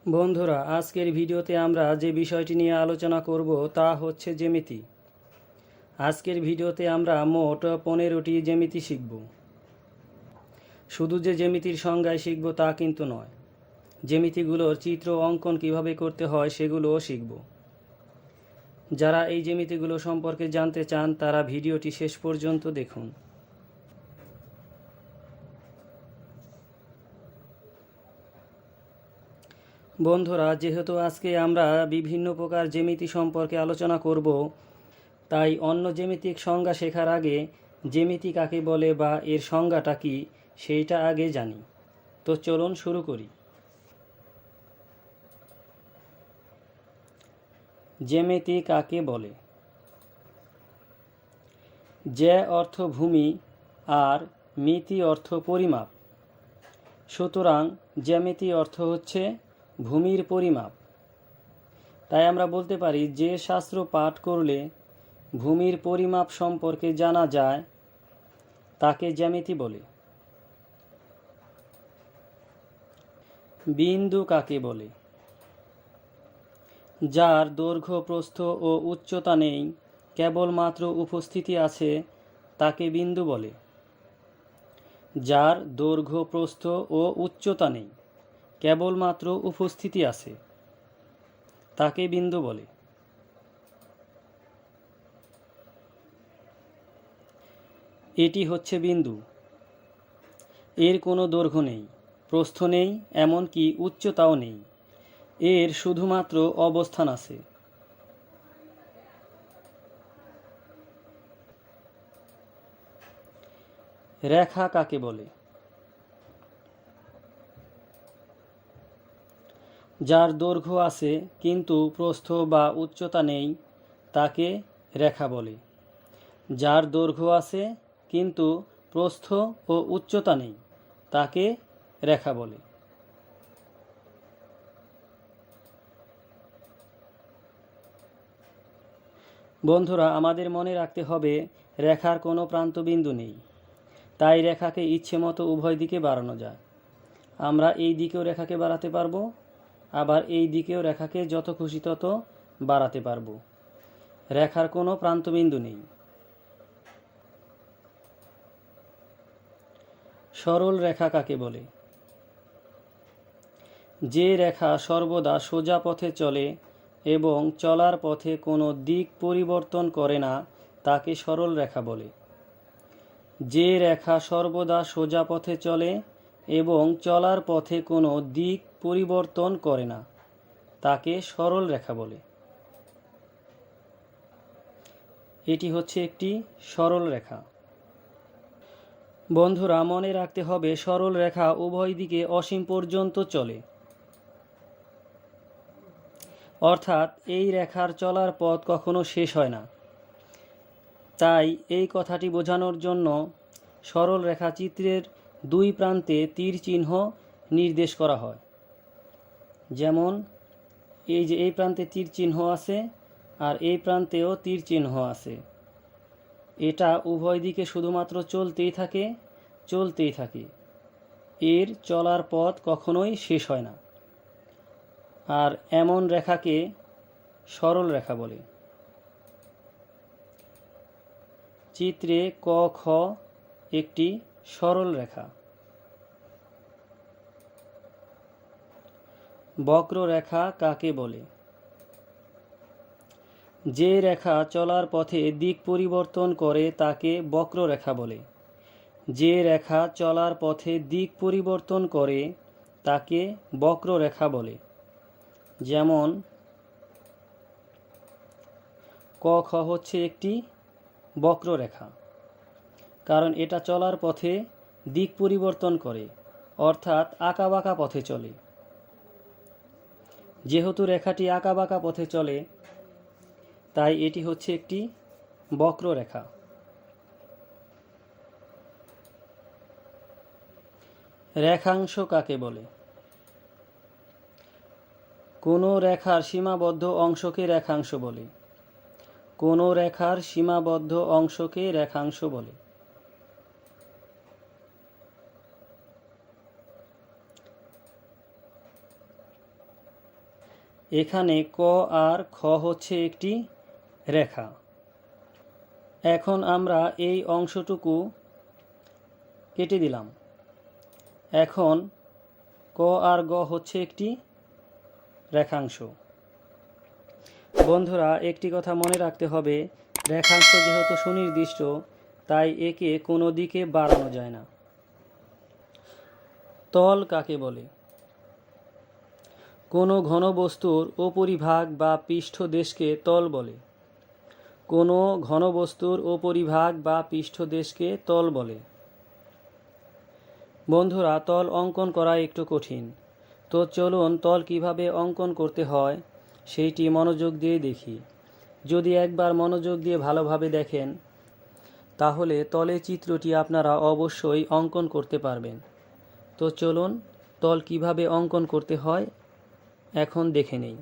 বন্ধুরা, আজকের ভিডিওতে আমরা যে বিষয়টি নিয়ে আলোচনা করব তা হচ্ছে জ্যামিতি। আজকের ভিডিওতে আমরা মোট 15টি জ্যামিতি শিখব। শুধু যে জ্যামিতির সংজ্ঞায় শিখব তা কিন্তু নয়, জ্যামিতিগুলোর চিত্র অঙ্কন কিভাবে করতে হয় সেগুলোও শিখব। যারা এই জ্যামিতিগুলো সম্পর্কে জানতে চান তারা ভিডিওটি শেষ পর্যন্ত দেখুন। বন্ধুরা, যেহেতু আজকে আমরা বিভিন্ন প্রকার জ্যামিতি সম্পর্কে আলোচনা করব, তাই অন্য জ্যামিতিক সংজ্ঞা শেখার আগে জ্যামিতি কাকে বলে বা এর সংজ্ঞাটা কি সেইটা আগে জানি। তো চলুন শুরু করি। জ্যামিতি কাকে বলে? জ্যা অর্থ ভূমি আর মিতি অর্থ পরিমাপ। সুতরাং জ্যামিতি অর্থ হচ্ছে ভূমির পরিমাপ। তাই আমরা বলতে পারি যে শাস্ত্র পাঠ করলে ভূমির পরিমাপ সম্পর্কে জানা যায় তাকে জ্যামিতি বলে। বিন্দু কাকে বলে? যার দৈর্ঘ্য, প্রস্থ ও উচ্চতা নেই, কেবলমাত্র উপস্থিতি আছে, তাকে বিন্দু বলে। যার দৈর্ঘ্য, প্রস্থ ও উচ্চতা নেই, কেবলমাত্র উপস্থিতি আছে, তাকে বিন্দু বলে। এটি হচ্ছে বিন্দু। এর কোনো দৈর্ঘ্য নেই, প্রস্থ নেই, এমনকি উচ্চতাও নেই। এর শুধুমাত্র অবস্থান আছে। রেখা কাকে বলে? যার দৈর্ঘ্য আছে কিন্তু প্রস্থ বা উচ্চতা নেই, তাকে রেখা বলে। যার দৈর্ঘ্য আছে কিন্তু প্রস্থ ও উচ্চতা নেই, তাকে রেখা বলে। বন্ধুরা, আমাদের মনে রাখতে হবে রেখার কোনো প্রান্তবিন্দু নেই, তাই রেখাকে ইচ্ছে মতো উভয় দিকে বাড়ানো যায়। আমরা এই দিকেও রেখাকে বাড়াতে পারবো, আবার এই দিকেও রেখাকে যত খুশি তত বাড়াতে পারবো। রেখার কোনো প্রান্তবিন্দু নেই। সরল রেখা কাকে বলে? যে রেখা সর্বদা সোজা পথে চলে এবং চলার পথে কোনো দিক পরিবর্তন করে না, তাকে সরল রেখা বলে। যে রেখা সর্বদা সোজা পথে চলে এবং চলার পথে কোনো দিক পরিবর্তন করে না, তাকে সরল রেখা বলে। এটি হচ্ছে একটি সরল রেখা। বন্ধুরা, মনে রাখতে হবে সরল রেখা উভয় দিকে অসীম পর্যন্ত চলে, অর্থাৎ এই রেখার চলার পথ কখনো শেষ হয় না। তাই এই কথাটি বোঝানোর জন্য সরল রেখা চিত্রের দুই প্রান্তে তীর চিহ্ন নির্দেশ করা হয়। যেমন এই যে এই প্রান্তে তীর চিহ্ন আছে আর এই প্রান্তেও তীর চিহ্ন আছে। এটা উভয় দিকে শুধুমাত্র চলতেই থাকে। এর চলার পথ কখনোই শেষ হয় না। আর এমন রেখাকে সরল রেখা বলে। চিত্রে ক, খ একটি সরল রেখা। বক্ররেখা কাকে বলে? যে রেখা চলার পথে দিক পরিবর্তন করে তাকে বক্ররেখা বলে। যে রেখা চলার পথে দিক পরিবর্তন করে তাকে বক্ররেখা বলে। যেমন ক, খ হচ্ছে একটি বক্ররেখা, কারণ এটা চলার পথে দিক পরিবর্তন করে, অর্থাৎ আঁকাবাঁকা পথে চলে। যেহেতু রেখাটি আঁকাবাঁকা পথে চলে, তাই এটি হচ্ছে একটি বক্ররেখা। রেখাংশ কাকে বলে? কোনো রেখার সীমাবদ্ধ অংশকে রেখাংশ বলে। কোনো রেখার সীমাবদ্ধ অংশকে রেখাংশ বলে। এখানে ক আর খ হচ্ছে একটি রেখা। এখন আমরা এই অংশটুকু কেটে দিলাম। এখন ক আর গ হচ্ছে একটি রেখাংশ। বন্ধুরা, একটি কথা মনে রাখতে হবে, রেখাংশ যেহেতু সুনির্দিষ্ট, তাই একে কোনো দিকে বাড়ানো যায় না। তল কাকে বলে? কোনো ঘনবস্তুর উপরিভাগ বা পৃষ্ঠদেশকে তল বলে। কোনো ঘনবস্তুর উপরিভাগ বা পৃষ্ঠদেশকে তল বলে। বন্ধুরা, তল অঙ্কন করা একটু কঠিন, তো চলুন তল কিভাবে অঙ্কন করতে হয় সেইটি মনোযোগ দিয়ে দেখি। যদি একবার মনোযোগ দিয়ে ভালোভাবে দেখেন, তাহলে তলের চিত্রটি আপনারা অবশ্যই অঙ্কন করতে পারবেন। তো চলুন তল কিভাবে অঙ্কন করতে হয় এখন দেখে নেই।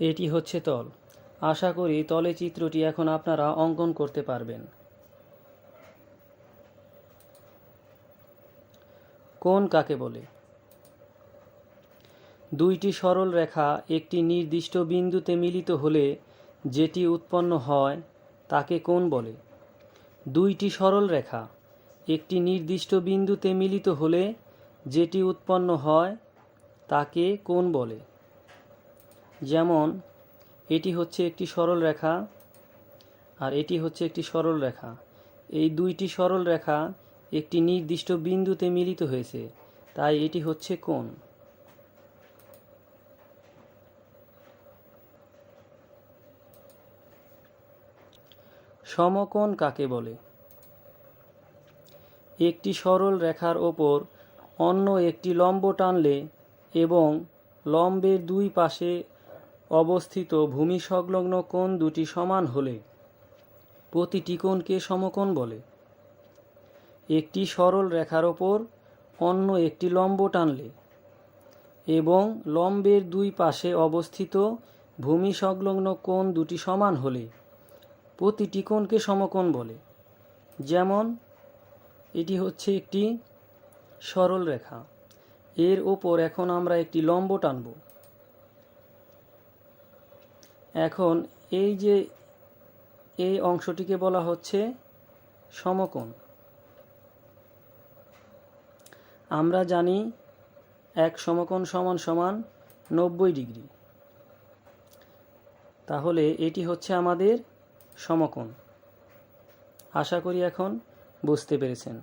এটি হচ্ছে তল। আশা করি তলে চিত্রটি এখন আপনারা অঙ্কন করতে পারবেন। কোণ কাকে বলে? দুইটি সরল রেখা একটি নির্দিষ্ট বিন্দুতে মিলিত হলে যেটি উৎপন্ন হয় তাকে কোণ বলে। দুইটি সরল রেখা একটি নির্দিষ্ট বিন্দুতে মিলিত হলে যেটি উৎপন্ন হয় তাকে কোণ বলে। যেমন এটি হচ্ছে একটি সরল রেখা আর এটি হচ্ছে একটি সরল রেখা। এই দুইটি সরল রেখা একটি নির্দিষ্ট বিন্দুতে মিলিত হয়েছে, তাই এটি হচ্ছে কোণ। সমকোণ কাকে বলে? একটি সরল রেখার ওপর অন্য একটি লম্ব টানলে এবং লম্বের দুই পাশে অবস্থিত ভূমি সংলগ্ন কোণ দুটি সমান হলে প্রতিটি কোণকে সমকোণ বলে। একটি সরল রেখার ওপর অন্য একটি লম্ব টানলে এবং লম্বের দুই পাশে অবস্থিত ভূমি সংলগ্ন কোণ দুটি সমান হলে প্রতিটি কোণকে সমকোণ বলে। যেমন এটি হচ্ছে একটি সরল রেখা, এর ওপর এখন আমরা একটি লম্ব টানব। এখন এই অংশটিকে বলা হচ্ছে সমকোণ। আমরা জানি এক সমকোণ সমান সমান 90 ডিগ্রি, তাহলে এটি হচ্ছে আমাদের সমকোণ। আশা করি এখন বুঝতে পেরেছেন।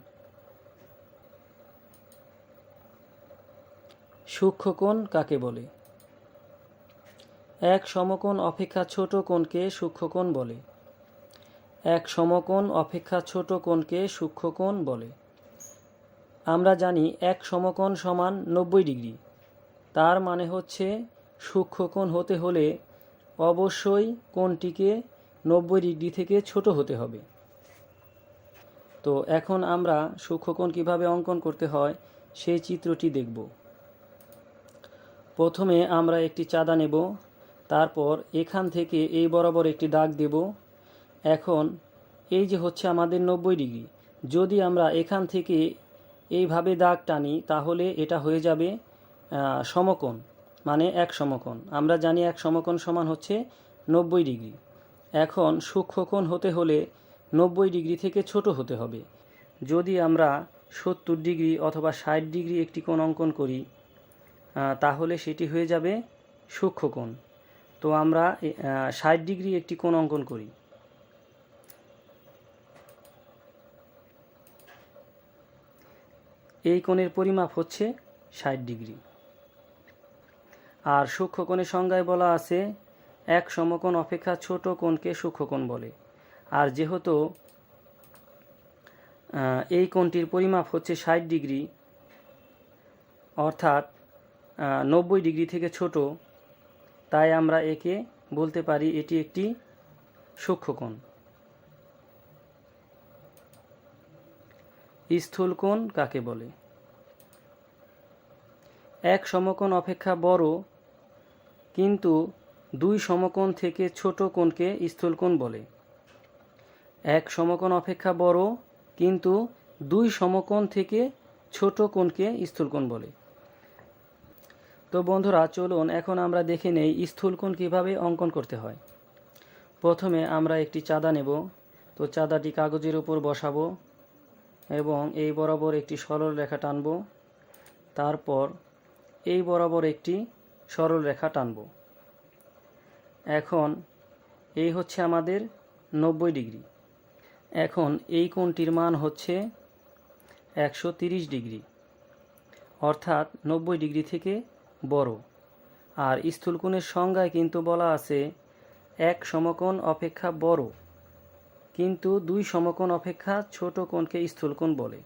সূক্ষ্মকোণ কাকে বলে? এক সমকোণ অপেক্ষা ছোট কোণকে সূক্ষ্মকোণ বলে। এক সমকোণ অপেক্ষা ছোট কোণকে সূক্ষ্মকোণ বলে। আমরা জানি এক সমকোণ সমান 90 ডিগ্রি, তার মানে হচ্ছে সূক্ষ্মকোণ হতে হলে অবশ্যই কোণটিকে 90 ডিগ্রি থেকে ছোট হতে হবে। তো এখন আমরা সূক্ষ্মকোণ কিভাবে অঙ্কন করতে হয় সেই চিত্রটি দেখব। প্রথমে আমরা একটি চাঁদা নেব, তারপর এখান থেকে এই বরাবর একটি দাগ দেব। এখন এই যে হচ্ছে আমাদের 90 ডিগ্রি, যদি আমরা এখান থেকে এইভাবে দাগ টানি তাহলে এটা হয়ে যাবে সমকোণ, মানে এক সমকোণ। আমরা জানি এক সমকোণ সমান হচ্ছে 90 ডিগ্রি। এখন সূক্ষ্মকোণ হতে হলে 90 ডিগ্রি থেকে ছোট হতে হবে। যদি আমরা 70 ডিগ্রি অথবা 60 ডিগ্রি একটি কোণ অঙ্কন করি তাহলে সেটি হয়ে যাবে সূক্ষ্মকোণ। তো আমরা 60 ডিগ্রি একটি কোণ অঙ্কন করি। এই কোণের পরিমাপ হচ্ছে 60 ডিগ্রি। আর সূক্ষ্মকোণের সংজ্ঞায় বলা আছে এক সমকোণ অপেক্ষা ছোট কোণকে সূক্ষ্মকোণ বলে। আর যেহেতু এই কোণটির পরিমাপ হচ্ছে 60 ডিগ্রি, অর্থাৎ 90 ডিগ্রি থেকে ছোট, তাই আমরা একে বলতে পারি এটি একটি সূক্ষ্মকোণ। স্থূলকোণ কাকে বলে? এক সমকোণ অপেক্ষা বড় কিন্তু দুই সমকোণ থেকে ছোট কোণকে স্থূলকোণ বলে। এক সমকোণ অপেক্ষা বড় কিন্তু দুই সমকোণ থেকে ছোট কোণকে স্থূলকোণ বলে। তো বন্ধুরা, চলুন এখন আমরা দেখে নেই স্থূলকোণ কীভাবে অঙ্কন করতে হয়। প্রথমে আমরা একটি চাঁদা নেব। তো চাঁদাটি কাগজের উপর বসাবো এবং এই বরাবর একটি সরল রেখা টানব। তারপর এই বরাবর একটি সরল রেখা টানব। এখন এই হচ্ছে আমাদের 90 ডিগ্রি। এখন এই কোণটির মান হচ্ছে 130 ডিগ্রি, অর্থাৎ 90 ডিগ্রি থেকে বড়। আর স্থূলকোণের সংজ্ঞায় কিন্তু বলা আছে এক সমকোণ অপেক্ষা বড় কিন্তু দুই সমকোণ অপেক্ষা ছোট কোণকে স্থূলকোণ বলে।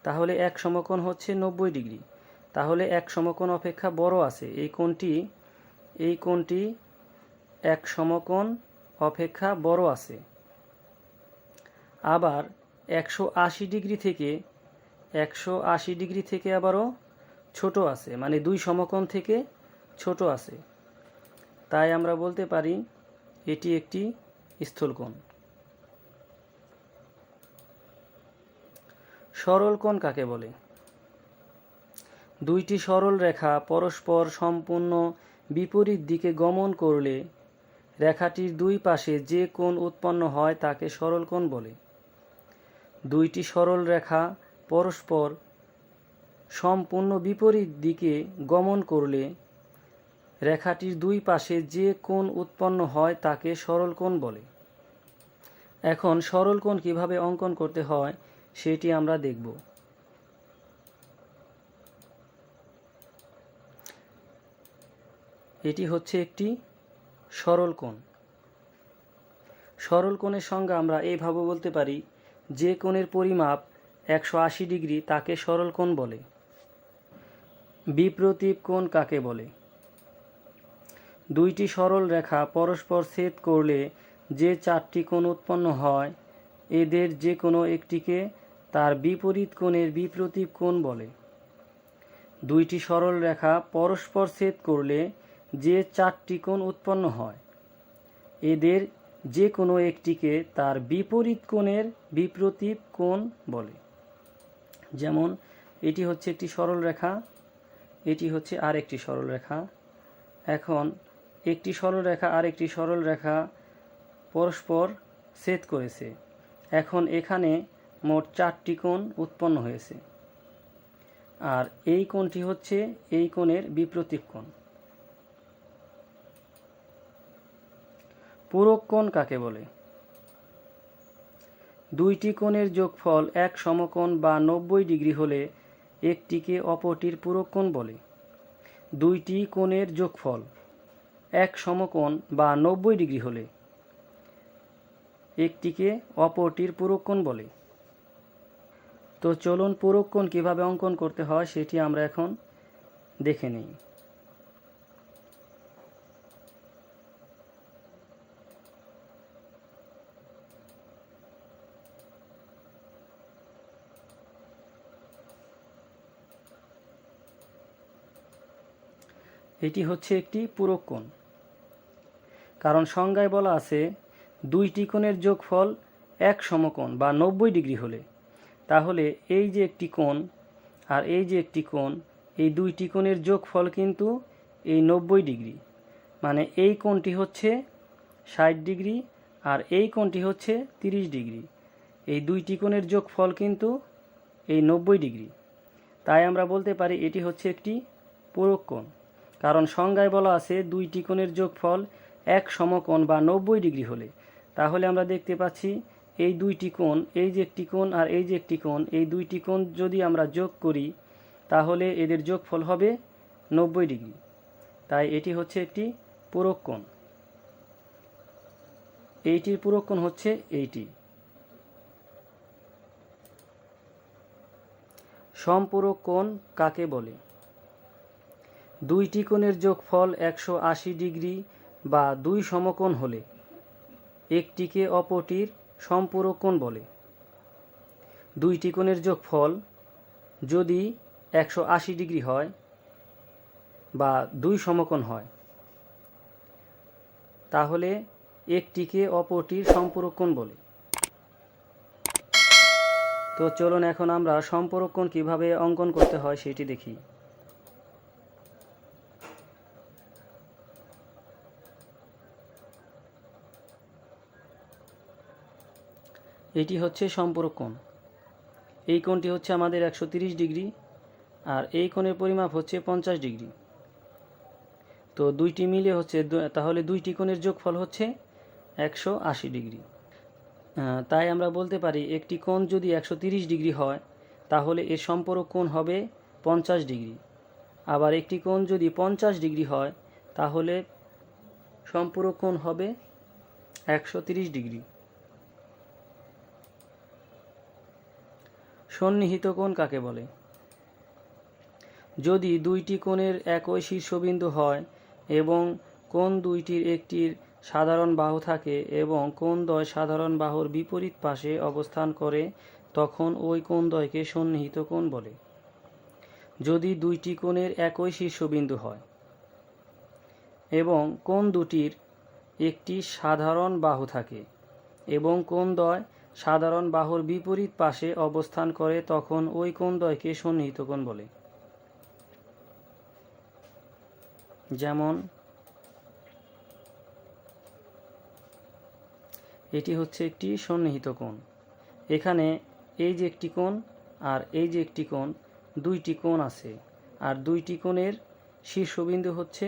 তাহলে এক সমকোণ হচ্ছে 90 ডিগ্রি, তাহলে এক সমকোণ অপেক্ষা বড় আছে এই কোণটি এক সমকোণ অপেক্ষা বড় আছে। আবার 180 ডিগ্রি থেকে আবারও ছোট আছে, মানে দুই সমকোণ থেকে ছোট আছে। তাই আমরা বলতে পারি এটি একটি স্থূলকোণ। সরল কোণ কাকে বলে? দুইটি সরল রেখা পরস্পর সম্পূর্ণ বিপরীত দিকে গমন করলে রেখাটির দুই পাশে যে কোণ উৎপন্ন হয় তাকে সরল কোণ বলে। দুইটি সরল রেখা পরস্পর সম্পূর্ণ বিপরীত দিকে গমন করলে রেখাটির দুই পাশে যে কোণ উৎপন্ন হয় তাকে সরল কোণ বলে। এখন সরল কোণ কিভাবে অঙ্কন করতে হয় সেটি আমরা দেখব। এটি হচ্ছে একটি সরল কোণ। সরল কোণের সংজ্ঞা আমরা এইভাবে বলতে পারি, যে কোণের পরিমাপ 180 ডিগ্রি তাকে সরল কোণ বলে। বিপ্রতীপ কোণ কাকে বলে? দুইটি সরল রেখা পরস্পর ছেদ করলে যে চারটি কোণ উৎপন্ন হয় এদের যে কোনো একটিকে তার বিপরীত কোণের বিপ্রতীপ কোণ বলে। দুইটি সরল রেখা পরস্পর ছেদ করলে যে চারটি কোণ উৎপন্ন হয় এদের যে কোনো একটিকে তার বিপরীত কোণের বিপ্রতীপ কোণ বলে। যেমন এটি হচ্ছে একটি সরল রেখা, এটি হচ্ছে আরেকটি সরল রেখা। এখন একটি সরল রেখা আরেকটি সরল রেখা পরস্পর ছেদ করেছে। এখন এখানে মোট চারটি কোণ উৎপন্ন হয়েছে, আর এই কোণটি হচ্ছে এই কোণের বিপ্রতীপ কোণ। পূরক কোণ কাকে বলে? দুইটি কোণের যোগফল এক সমকোণ বা 90 ডিগ্রি হলে একটিকে অপরটির পূরক কোণ বলে। দুইটি কোণের যোগফল এক সমকোণ বা 90 ডিগ্রি হলে একটিকে অপরটির পূরক কোণ বলে। তো চলুন পূরক কোণ কীভাবে অঙ্কন করতে হয় সেটি আমরা এখন দেখে নিই। এটি হচ্ছে একটি পূরক কোণ, কারণ সংজ্ঞায় বলা আছে দুইটি কোণের যোগফল এক সমকোণ বা 90 ডিগ্রি হলে। তাহলে এই যে একটি কোণ আর এই যে একটি কোণ, এই দুইটি কোণের যোগফল কিন্তু এই 90 ডিগ্রি, মানে এই কোণটি হচ্ছে 60 ডিগ্রি আর এই কোণটি হচ্ছে 30 ডিগ্রি। এই দুইটি কোণের যোগফল কিন্তু এই 90 ডিগ্রি। তাই আমরা বলতে পারি এটি হচ্ছে একটি পূরক কোণ, কারণ সংজ্ঞায় বলা আছে দুইটি কোণের যোগফল এক সমকোণ বা 90 ডিগ্রি হলে। তাহলে আমরা দেখতে পাচ্ছি এই দুইটি কোণ, এই যে একটি কোণ আর এই যে একটি কোণ, এই দুইটি কোণ যদি আমরা যোগ করি তাহলে এদের যোগফল হবে 90 ডিগ্রি। তাই এটি হচ্ছে একটি পূরক কোণ। এইটির পূরক কোণ হচ্ছে এইটি। সম্পূরক কোণ কাকে বলে? দুইটি কোণের যোগফল 180 ডিগ্রি বা দুই সমকোণ হলে একটিকে অপরটির সম্পূরক কোণ বলে। দুইটি কোণের যোগফল যদি 180 ডিগ্রি হয় বা দুই সমকোণ হয়, তাহলে একটিকে অপরটির সম্পূরক কোণ বলে। তো চলুন এখন আমরা সম্পূরক কোণ কীভাবে অঙ্কন করতে হয় সেটি দেখি। এটি হচ্ছে সম্পূরক কোণ। এই কোণটি হচ্ছে আমাদের 130 ডিগ্রি, আর এই কোণের পরিমাপ হচ্ছে 50 ডিগ্রি। তো দুইটি মিলে হচ্ছে, তাহলে দুইটি কোণের যোগফল হচ্ছে 180 ডিগ্রি। তাই আমরা বলতে পারি একটি কোণ যদি 130 ডিগ্রি হয় তাহলে এর সম্পূরক কোণ হবে 50 ডিগ্রি। আবার একটি কোণ যদি 50 ডিগ্রি হয় তাহলে সম্পূরক কোণ হবে 130 ডিগ্রি। সন্নিহিত কোণ কাকে বলে? যদি দুইটি কোণের একই শীর্ষবিন্দু হয় এবং কোণ দুইটির একটির সাধারণ বাহু থাকে এবং কোণদ্বয় সাধারণ বাহুর বিপরীত পাশে অবস্থান করে, তখন ওই কোণদ্বয়কে সন্নিহিত কোণ বলে। যদি দুইটি কোণের একই শীর্ষবিন্দু হয় এবং কোণ দুটির একটি সাধারণ বাহু থাকে এবং কোণদ্বয় সাধারণ বাহুর বিপরীত পাশে অবস্থান করে, তখন ওই কোণদ্বয়কে সন্নিহিত কোণ বলে। যেমন এটি হচ্ছে একটি সন্নিহিত কোণ। এখানে এই যে একটি কোণ আর এই যে একটি কোণ, দুইটি কোণ আছে, আর দুইটি কোণের শীর্ষবিন্দু হচ্ছে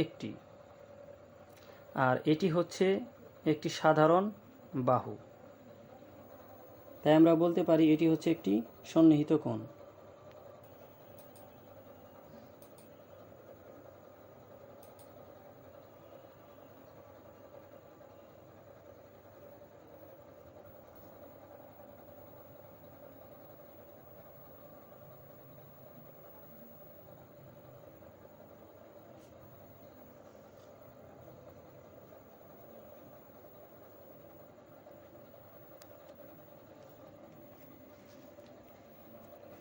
একটি, আর এটি হচ্ছে একটি সাধারণ বাহু। তাই আমরা বলতে পারি এটি হচ্ছে একটি সন্নিহিত কোণ।